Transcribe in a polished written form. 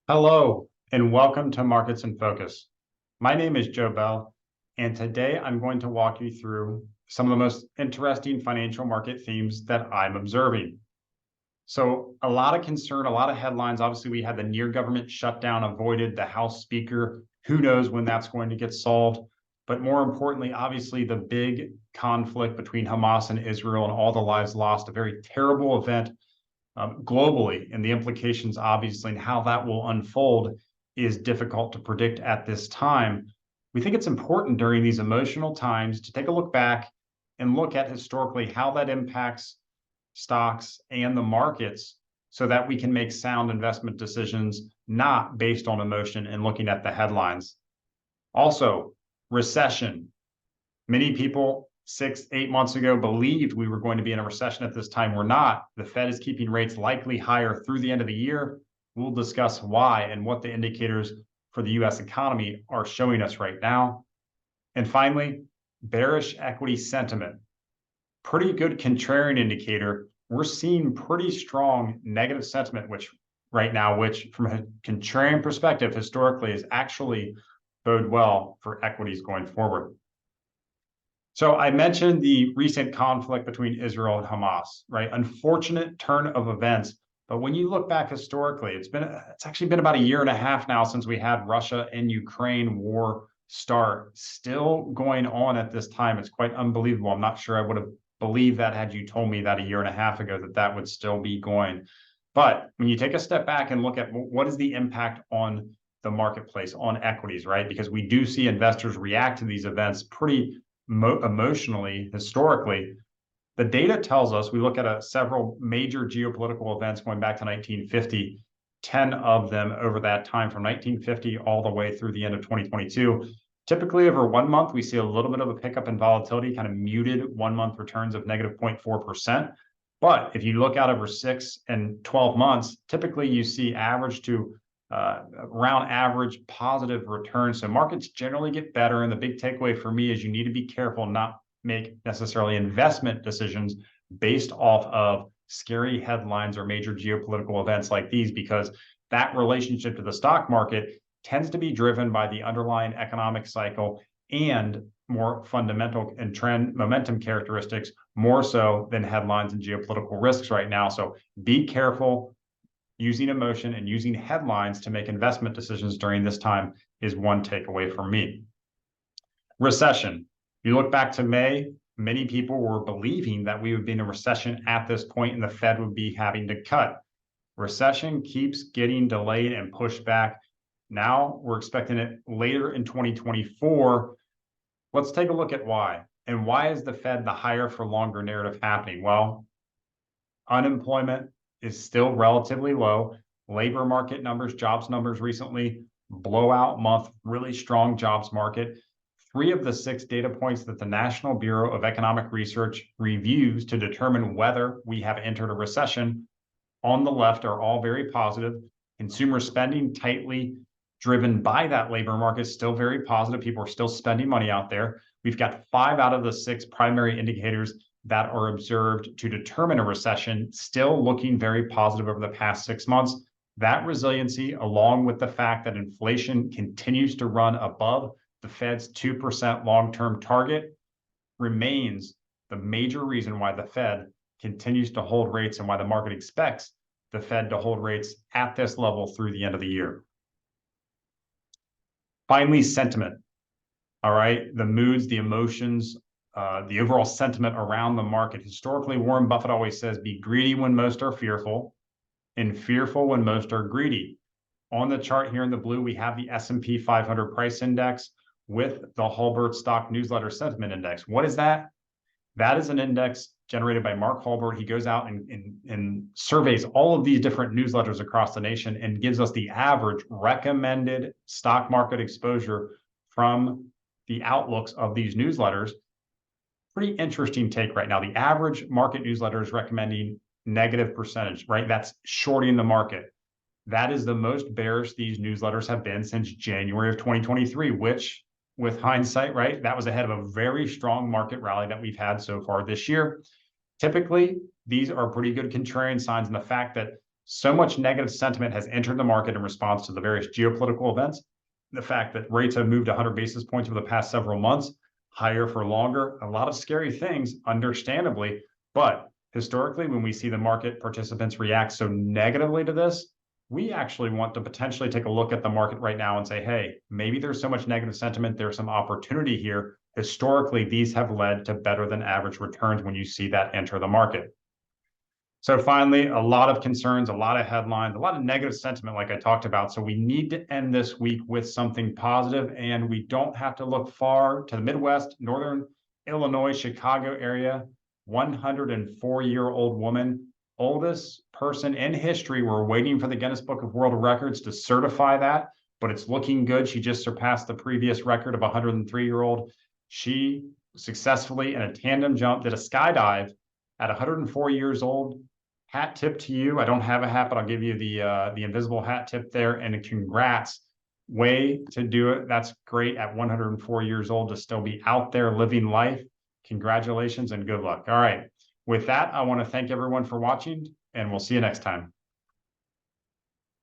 Hello, and welcome to Markets in Focus. My name is Joe Bell, and today I'm going to walk you through some of the most interesting financial market themes that I'm observing. So a lot of concern, a lot of headlines. Obviously, we had the near government shutdown avoided, the House Speaker. Who knows when that's going to get solved? But more importantly, obviously, the big conflict between Hamas and Israel and all the lives lost, a very terrible event globally, and the implications, obviously, and how that will unfold is difficult to predict at this time. We think it's important during these emotional times to take a look back and look at historically how that impacts stocks and the markets so that we can make sound investment decisions, not based on emotion and looking at the headlines. Also, recession. Many people 6-8 months ago believed we were going to be in a recession at this time. We're not. The Fed is keeping rates likely higher through the end of the year. We'll discuss why and what the indicators for the US economy are showing us right now. And finally, bearish equity sentiment. Pretty good contrarian indicator. We're seeing pretty strong negative sentiment, which from a contrarian perspective, historically is actually bode well for equities going forward. So I mentioned the recent conflict between Israel and Hamas, right? Unfortunate turn of events. But when you look back historically, it's actually been about a year and a half now since we had Russia and Ukraine war start, still going on at this time. It's quite unbelievable. I'm not sure I would have believed that had you told me that a year and a half ago that would still be going. But when you take a step back and look at what is the impact on the marketplace, on equities, right? Because we do see investors react to these events pretty emotionally, historically. The data tells us, we look at several major geopolitical events going back to 1950, 10 of them over that time from 1950 all the way through the end of 2022. Typically over 1 month, we see a little bit of a pickup in volatility, kind of muted 1 month returns of negative 0.4%. But if you look out over 6 and 12 months, typically you see average to around average positive returns. So markets generally get better. And the big takeaway for me is you need to be careful not make necessarily investment decisions based off of scary headlines or major geopolitical events like these, because that relationship to the stock market tends to be driven by the underlying economic cycle and more fundamental and trend momentum characteristics, more so than headlines and geopolitical risks right now. So be careful. Using emotion and using headlines to make investment decisions during this time is one takeaway from me. Recession. You look back to May, many people were believing that we would be in a recession at this point and the Fed would be having to cut. Recession keeps getting delayed and pushed back. Now we're expecting it later in 2024. Let's take a look at why. And why is the Fed the higher for longer narrative happening? Well, unemployment is still relatively low. Labor market numbers, jobs numbers recently, blowout month, really strong jobs market. 3 of the 6 data points that the National Bureau of Economic Research reviews to determine whether we have entered a recession on the left are all very positive. Consumer spending tightly driven by that labor market is still very positive. People are still spending money out there. We've got 5 out of the 6 primary indicators that are observed to determine a recession still looking very positive over the past 6 months. That resiliency, along with the fact that inflation continues to run above the Fed's 2% long-term target, remains the major reason why the Fed continues to hold rates and why the market expects the Fed to hold rates at this level through the end of the year. Finally, sentiment. All right, the moods, the emotions, the overall sentiment around the market. Historically, Warren Buffett always says, be greedy when most are fearful and fearful when most are greedy. On the chart here in the blue, we have the S&P 500 price index with the Hulbert Stock Newsletter Sentiment Index. What is that? That is an index generated by Mark Hulbert. He goes out and surveys all of these different newsletters across the nation and gives us the average recommended stock market exposure from the outlooks of these newsletters. Pretty interesting take right now. The average market newsletter is recommending negative percentage, right? That's shorting the market. That is the most bearish these newsletters have been since January of 2023, which, with hindsight, right, that was ahead of a very strong market rally that we've had so far this year. Typically, these are pretty good contrarian signs, and the fact that So much negative sentiment has entered the market in response to the various geopolitical events. The fact that rates have moved 100 basis points over the past several months, higher for longer, a lot of scary things, understandably. But historically, when we see the market participants react so negatively to this, we actually want to potentially take a look at the market right now and say, hey, maybe there's so much negative sentiment, there's some opportunity here. Historically, these have led to better than average returns when you see that enter the market. So finally, a lot of concerns, a lot of headlines, a lot of negative sentiment, like I talked about. So we need to end this week with something positive, and we don't have to look far to the Midwest, Northern Illinois, Chicago area. 104-year-old woman, oldest person in history. We're waiting for the Guinness Book of World Records to certify that, but it's looking good. She just surpassed the previous record of a 103-year-old. She successfully, in a tandem jump, did a skydive at 104 years old. Hat tip to you. I don't have a hat, but I'll give you the invisible hat tip there. And congrats. Way to do it. That's great at 104 years old to still be out there living life. Congratulations and good luck. All right. With that, I want to thank everyone for watching, and we'll see you next time.